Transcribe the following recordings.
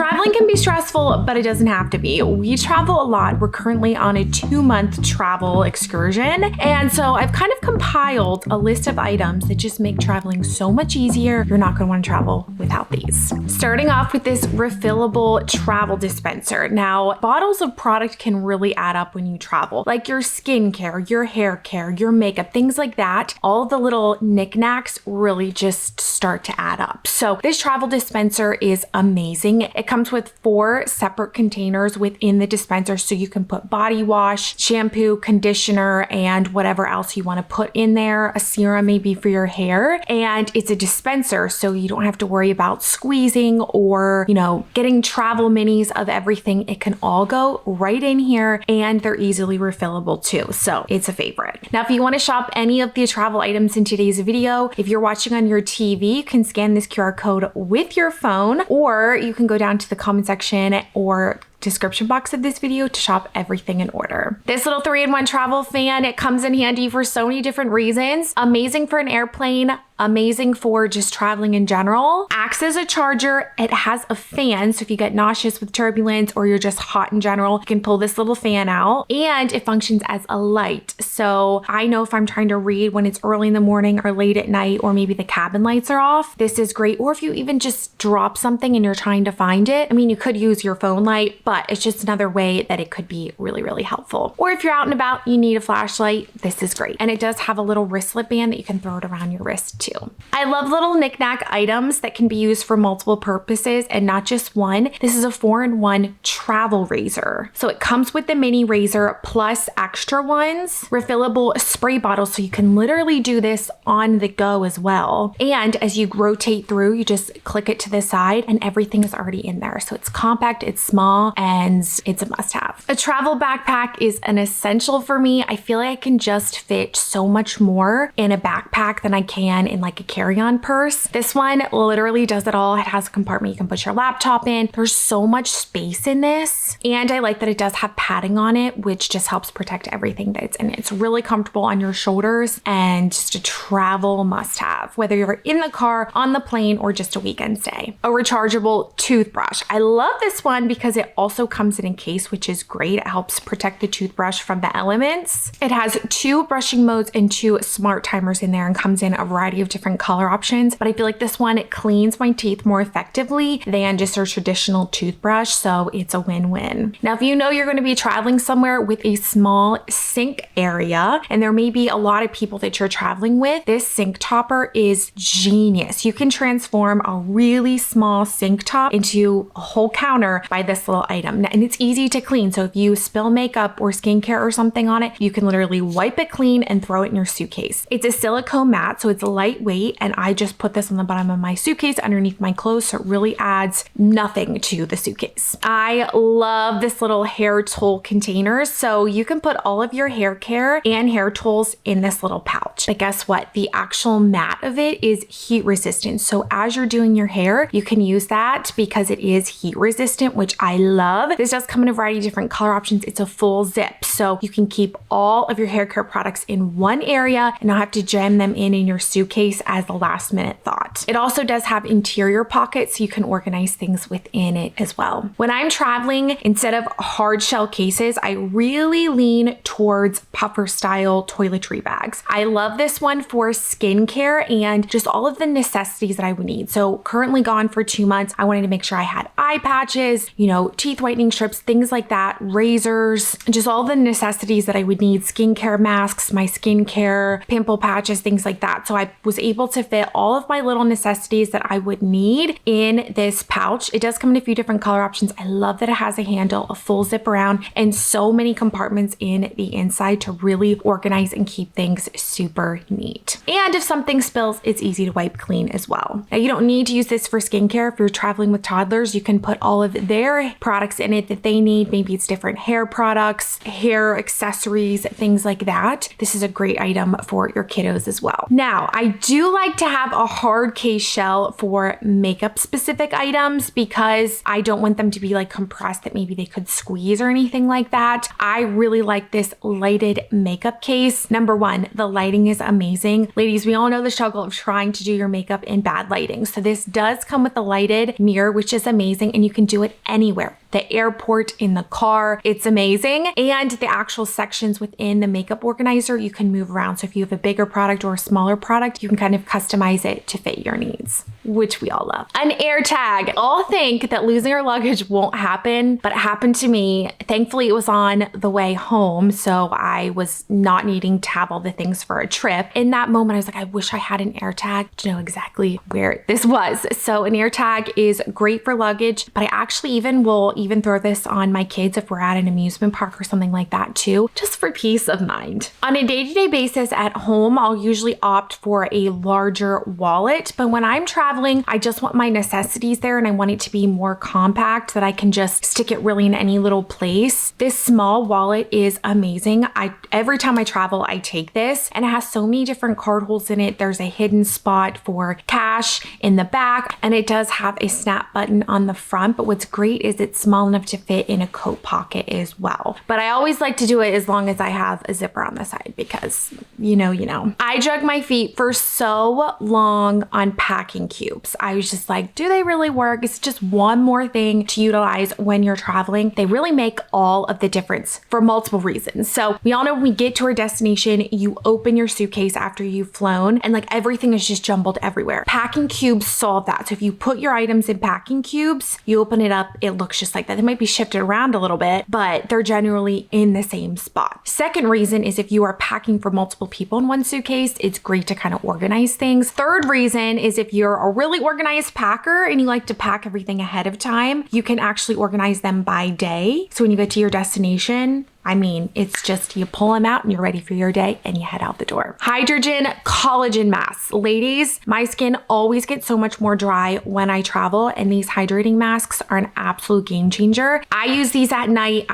Traveling can be stressful, but it doesn't have to be. We travel a lot. We're currently on a 2-month travel excursion. And so I've kind of compiled a list of items that just make traveling so much easier. You're not gonna wanna travel without these. Starting off with this refillable travel dispenser. Now, bottles of product can really add up when you travel, like your skincare, your hair care, your makeup, things like that. All the little knickknacks really just start to add up. So this travel dispenser is amazing. It comes with 4 separate containers within the dispenser, so you can put body wash, shampoo, conditioner, and whatever else you want to put in there. A serum maybe for your hair. And it's a dispenser, so you don't have to worry about squeezing or, getting travel minis of everything. It can all go right in here, and they're easily refillable too. So it's a favorite. Now, if you want to shop any of the travel items in today's video, if you're watching on your TV, you can scan this QR code with your phone, or you can go down to the comment section or description box of this video to shop everything in order. This little 3-in-1 travel fan, it comes in handy for so many different reasons. Amazing for an airplane, amazing for just traveling in general. Acts as a charger. It has a fan, so if you get nauseous with turbulence or you're just hot in general, you can pull this little fan out, and it functions as a light. So I know if I'm trying to read when it's early in the morning or late at night, or maybe the cabin lights are off, this is great. Or if you even just drop something and you're trying to find it, you could use your phone light, but it's just another way that it could be really, really helpful. Or if you're out and about, you need a flashlight, this is great. And it does have a little wristlet band that you can throw it around your wrist too. I love little knickknack items that can be used for multiple purposes and not just one. This is a 4-in-1 travel razor. So it comes with the mini razor plus extra ones, refillable spray bottles, so you can literally do this on the go as well. And as you rotate through, you just click it to the side and everything is already in there. So it's compact, it's small, and it's a must-have. A travel backpack is an essential for me. I feel like I can just fit so much more in a backpack than I can in like a carry-on purse. This one literally does it all. It has a compartment you can put your laptop in. There's so much space in this, and I like that it does have padding on it, which just helps protect everything that's in it. It's really comfortable on your shoulders and just a travel must-have, whether you're in the car, on the plane, or just a weekend stay. A rechargeable toothbrush. I love this one because it also comes in a case, which is great. It helps protect the toothbrush from the elements. It has 2 brushing modes and 2 smart timers in there, and comes in a variety of different color options. But I feel like this one, it cleans my teeth more effectively than just a traditional toothbrush. So it's a win-win. Now, if you know you're going to be traveling somewhere with a small sink area, and there may be a lot of people that you're traveling with, this sink topper is genius. You can transform a really small sink top into a whole counter by this little item. And it's easy to clean. So if you spill makeup or skincare or something on it, you can literally wipe it clean and throw it in your suitcase. It's a silicone mat, so it's lightweight, and I just put this on the bottom of my suitcase underneath my clothes, so it really adds nothing to the suitcase. I love this little hair tool container. So you can put all of your hair care and hair tools in this little pouch. But guess what? The actual mat of it is heat resistant. So as you're doing your hair, you can use that because it is heat resistant, which I love. This does come in a variety of different color options. It's a full zip, so you can keep all of your hair care products in one area and not have to jam them in your suitcase as a last minute thought. It also does have interior pockets, so you can organize things within it as well. When I'm traveling, instead of hard shell cases, I really lean towards puffer style toiletry bags. I love this one for skincare and just all of the necessities that I would need. So currently gone for 2 months, I wanted to make sure I had eye patches, teeth whitening strips, things like that, razors, just all the necessities that I would need, skincare masks, my skincare, pimple patches, things like that. So I was able to fit all of my little necessities that I would need in this pouch. It does come in a few different color options. I love that it has a handle, a full zip around, and so many compartments in the inside to really organize and keep things super neat. And if something spills, it's easy to wipe clean as well. Now, you don't need to use this for skincare. If you're traveling with toddlers, you can put all of their products in it that they need. Maybe it's different hair products, hair accessories, things like that. This is a great item for your kiddos as well. Now, I do like to have a hard case shell for makeup specific items because I don't want them to be like compressed that maybe they could squeeze or anything like that. I really like this lighted makeup case. Number one, the lighting is amazing. Ladies, we all know the struggle of trying to do your makeup in bad lighting. So this does come with a lighted mirror, which is amazing, and you can do it anywhere. The airport, in the car, it's amazing. And the actual sections within the makeup organizer, you can move around. So if you have a bigger product or a smaller product, you can kind of customize it to fit your needs, which we all love. An air tag. All think that losing our luggage won't happen, but it happened to me. Thankfully, it was on the way home, so I was not needing to have all the things for a trip. In that moment, I was like, I wish I had an air tag to know exactly where this was. So an air tag is great for luggage, but I actually will even throw this on my kids if we're at an amusement park or something like that too, just for peace of mind. On a day-to-day basis at home, I'll usually opt for a larger wallet, but when I'm traveling, I just want my necessities there and I want it to be more compact that I can just stick it really in any little place. This small wallet is amazing. Every time I travel, I take this, and it has so many different card holes in it. There's a hidden spot for cash in the back, and it does have a snap button on the front, but what's great is it's small enough to fit in a coat pocket as well. But I always like to do it as long as I have a zipper on the side because you know. I drug my feet for so long on packing cubes. I was just like, do they really work? It's just one more thing to utilize when you're traveling. They really make all of the difference for multiple reasons. So we all know when we get to our destination, you open your suitcase after you've flown and like everything is just jumbled everywhere. Packing cubes solve that. So if you put your items in packing cubes, you open it up, it looks just like that. They might be shifted around a little bit, but they're generally in the same spot. Second reason is if you are packing for multiple people in one suitcase, it's great to kind of organize things. Third reason is if you're a really organized packer and you like to pack everything ahead of time, you can actually organize them by day. So when you get to your destination, I mean, it's just you pull them out and you're ready for your day and you head out the door. Hydrogen collagen masks. Ladies, my skin always gets so much more dry when I travel, and these hydrating masks are an absolute game changer. I use these at night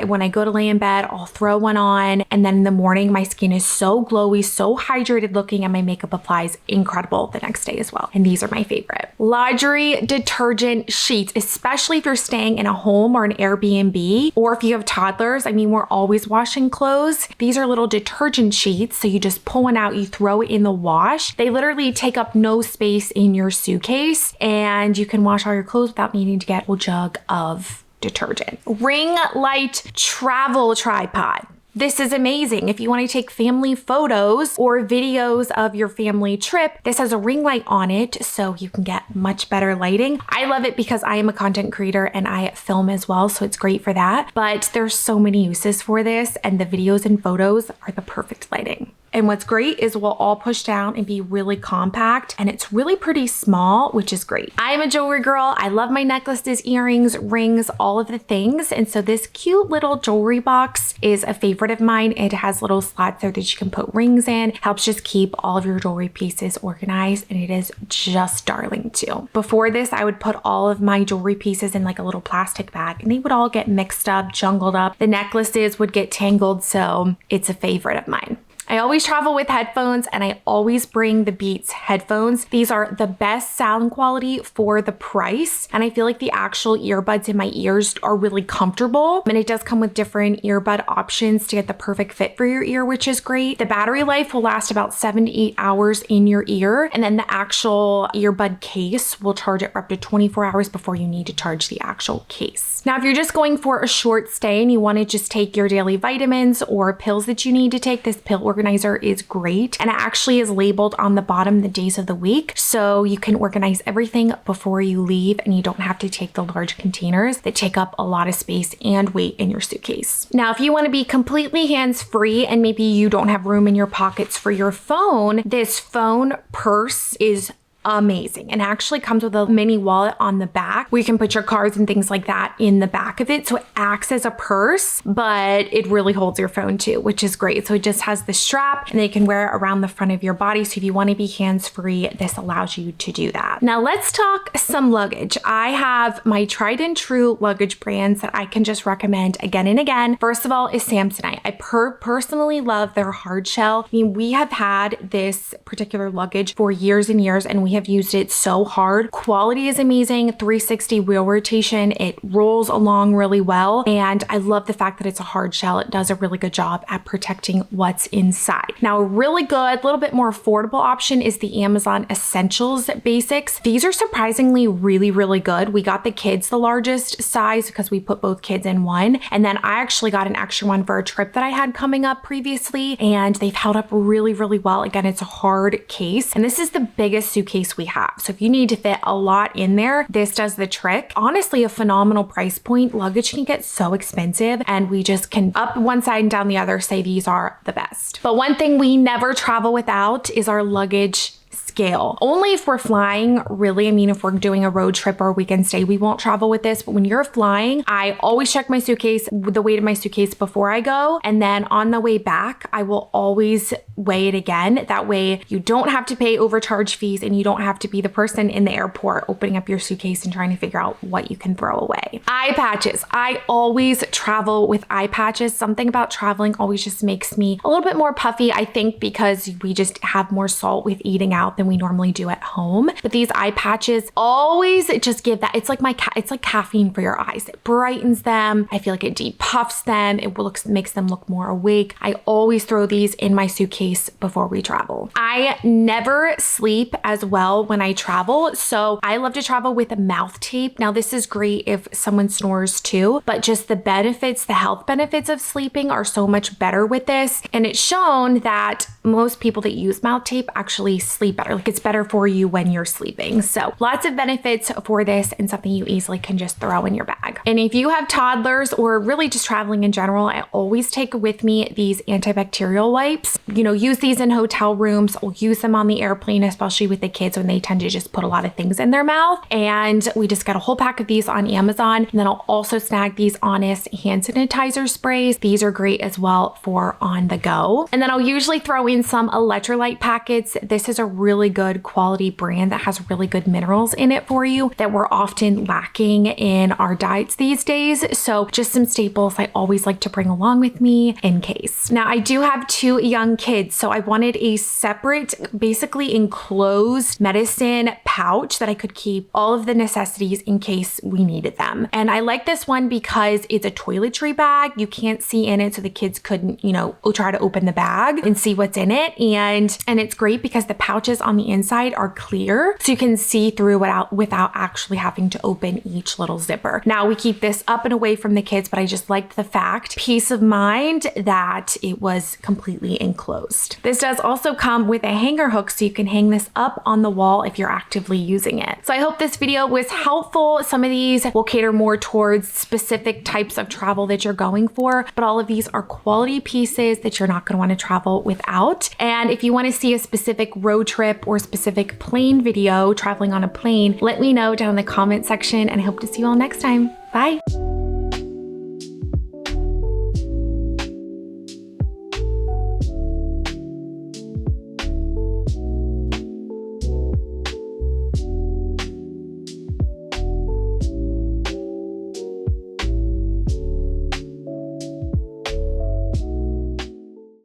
when I go to lay in bed, I'll throw one on, and then in the morning, my skin is so glowy, so hydrated looking, and my makeup applies incredible the next day as well. And these are my favorite. Laundry detergent sheets, especially if you're staying in a home or an Airbnb, or if you have toddlers. I mean, we're always washing clothes. These are little detergent sheets. So you just pull one out, you throw it in the wash. They literally take up no space in your suitcase, and you can wash all your clothes without needing to get a jug of detergent. Ring light travel tripod. This is amazing. If you want to take family photos or videos of your family trip, this has a ring light on it so you can get much better lighting. I love it because I am a content creator and I film as well, so it's great for that. But there's so many uses for this, and the videos and photos are the perfect lighting. And what's great is we'll all push down and be really compact, and it's really pretty small, which is great. I am a jewelry girl. I love my necklaces, earrings, rings, all of the things. And so this cute little jewelry box is a favorite of mine. It has little slots there that you can put rings in, helps just keep all of your jewelry pieces organized, and it is just darling too. Before this, I would put all of my jewelry pieces in like a little plastic bag, and they would all get mixed up, jungled up. The necklaces would get tangled, so it's a favorite of mine. I always travel with headphones, and I always bring the Beats headphones. These are the best sound quality for the price, and I feel like the actual earbuds in my ears are really comfortable, and it does come with different earbud options to get the perfect fit for your ear, which is great. The battery life will last about 7 to 8 hours in your ear, and then the actual earbud case will charge it for up to 24 hours before you need to charge the actual case. Now, if you're just going for a short stay and you want to just take your daily vitamins or pills that you need to take, this pill organizer is great, and it actually is labeled on the bottom the days of the week, so you can organize everything before you leave and you don't have to take the large containers that take up a lot of space and weight in your suitcase. Now, if you want to be completely hands-free and maybe you don't have room in your pockets for your phone, this phone purse is amazing, and actually comes with a mini wallet on the back where you can put your cards and things like that in the back of it. So it acts as a purse, but it really holds your phone too, which is great. So it just has the strap and then you can wear it around the front of your body. So if you want to be hands-free, this allows you to do that. Now let's talk some luggage. I have my tried and true luggage brands that I can just recommend again and again. First of all is Samsonite. I personally love their hard shell. I mean, we have had this particular luggage for years and years and we have used it so hard. Quality is amazing, 360 wheel rotation. It rolls along really well. And I love the fact that it's a hard shell. It does a really good job at protecting what's inside. Now, a really good, little bit more affordable option is the Amazon Essentials Basics. These are surprisingly really good. We got the kids the largest size because we put both kids in one. And then I actually got an extra one for a trip that I had coming up previously. And they've held up really well. Again, it's a hard case. And this is the biggest suitcase we have. So if you need to fit a lot in there, this does the trick. Honestly, a phenomenal price point. Luggage can get so expensive and we just can up one side and down the other say these are the best. But one thing we never travel without is our luggage scale. Only if we're flying, really. I mean, if we're doing a road trip or a weekend stay, we won't travel with this. But when you're flying, I always check my suitcase, the weight of my suitcase before I go. And then on the way back, I will always weigh it again. That way you don't have to pay overcharge fees and you don't have to be the person in the airport opening up your suitcase and trying to figure out what you can throw away. Eye patches. I always travel with eye patches. Something about traveling always just makes me a little bit more puffy, I think, because we just have more salt with eating out than we normally do at home. But these eye patches always just give that, it's like it's like caffeine for your eyes. It brightens them. I feel like it depuffs them. It makes them look more awake. I always throw these in my suitcase before we travel. I never sleep as well when I travel. So I love to travel with a mouth tape. Now this is great if someone snores too, but just the benefits, the health benefits of sleeping are so much better with this. And it's shown that most people that use mouth tape actually sleep better. Like it's better for you when you're sleeping. So lots of benefits for this and something you easily can just throw in your bag. And if you have toddlers or really just traveling in general, I always take with me these antibacterial wipes. You know, use these in hotel rooms. We'll use them on the airplane, especially with the kids when they tend to just put a lot of things in their mouth. And we just got a whole pack of these on Amazon. And then I'll also snag these Honest hand sanitizer sprays. These are great as well for on the go. And then I'll usually throw in some electrolyte packets. This is a really good quality brand that has really good minerals in it for you that we're often lacking in our diets these days. So just some staples I always like to bring along with me in case. Now I do have 2 young kids, so I wanted a separate, basically enclosed medicine pouch that I could keep all of the necessities in case we needed them. And I like this one because it's a toiletry bag. You can't see in it, so the kids couldn't, you know, try to open the bag and see what's in it. And it's great because the pouches on the inside are clear, so you can see through without actually having to open each little zipper. Now we keep this up and away from the kids, but I just liked the fact, peace of mind, that it was completely enclosed. This does also come with a hanger hook, so you can hang this up on the wall if you're actively using it. So I hope this video was helpful. Some of these will cater more towards specific types of travel that you're going for, but all of these are quality pieces that you're not going to want to travel without. And if you want to see a specific road trip or specific plane video, traveling on a plane, let me know down in the comment section, and I hope to see you all next time. Bye.